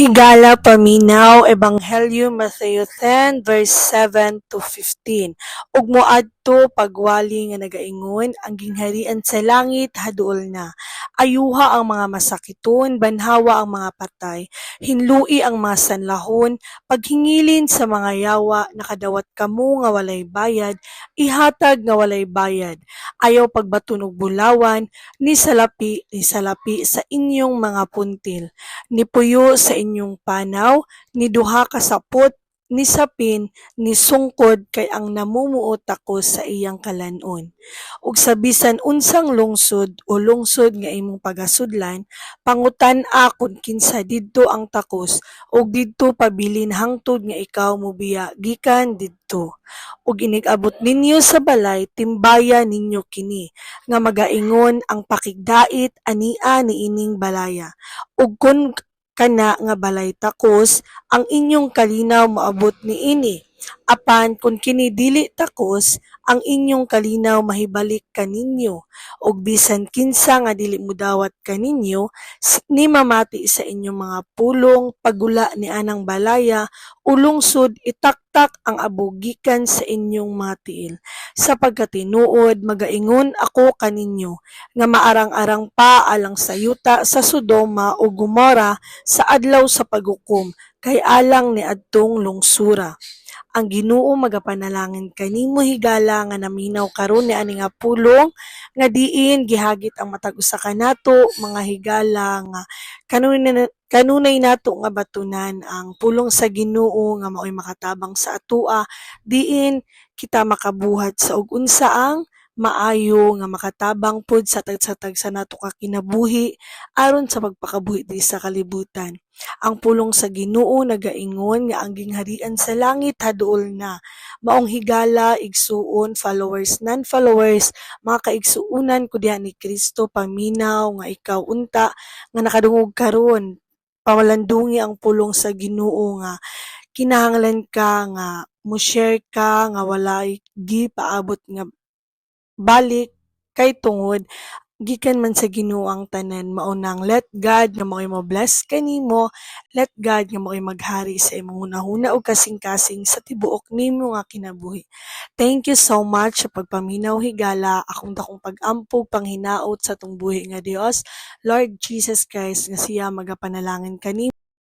Higala paminaw Ebanghelyo Mateo 10 verse 7 to 15. Ug moadto pagwali nga nagaingon ang gingharian sa langit haduol na. Ayuha ang mga masakiton, banhawa ang mga patay, hinlui ang mga sanlahon, paghingilin sa mga yawa, nakadawat kamo nga walay bayad, ihatag nga walay bayad. Ayaw pagbatunog bulawan, ni salapi sa inyong mga puntil ni puyo sa inyong panaw, ni duha ka sapot, ni sapin, ni sungkod kay ang namumuot ako sa iyang kalanon. Ug sa bisan unsang lungsod o lungsod nga imong pagasudlan, pangutan-a kung kinsa didto ang takos ug didto pabilin hangtod nga ikaw mobiya gikan didto. Ug inig-abot ninyo sa balay, timbaya ninyo kini, nga magaingon ang pakigdait ania niining balaya. Ug kun kana nga balay takos, ang inyong kalinaw moabot niini. Apan kung kini dili takos, ang inyong kalinaw mahibalik kaninyo. Ug bisan kinsa nga dili mudawat kaninyo, ni mamati sa inyong mga pulong, pagula ni anang balaya, o lungsod itaktak ang abugikan sa inyong mga tiil. Sapagkat tinuod, magaingon ako kaninyo, nga maarang-arang pa alang sa yuta sa Sodoma o Gomora sa adlaw sa paghukom, kay alang ni adtong lungsura. Ang Ginoo magapanalangin kanimo higala nga naminaw karon ni ani nga pulong nga diin gihagit ang matag usa kanato mga higala nga kanunay nato nga batunan ang pulong sa Ginoo nga mao'y makatabang sa atoa diin kita makabuhat sa ug unsa ang maayo nga makatabang pud sa tag sa nato ka kinabuhi aron sa pagpakabuhi di sa kalibutan. Ang pulong sa Ginoo nagaingon nga ang gingharian sa langit haduol na. Maong higala, igsuon, followers, non-followers, mga kaigsuunan ko diha ni Kristo paminaw nga ikaw unta nga nakadungog karon. Pawalandungi ang pulong sa Ginoo nga kinahanglan ka nga mo-share ka nga walay paabot nga balik kay tungod gikan man sa Ginoo ang tanan mao nang let God nga mao'y mo-bless kanimo, let God nga mao'y maghari sa imong hunahuna ug kasing-kasing sa tibuok nimo nga kinabuhi. Thank you so much sa pagpaminaw higala, akong dakong pag-ampog panghinaot sa tong buhi nga Dios, Lord Jesus Christ nga siya magapanalangin kanimo.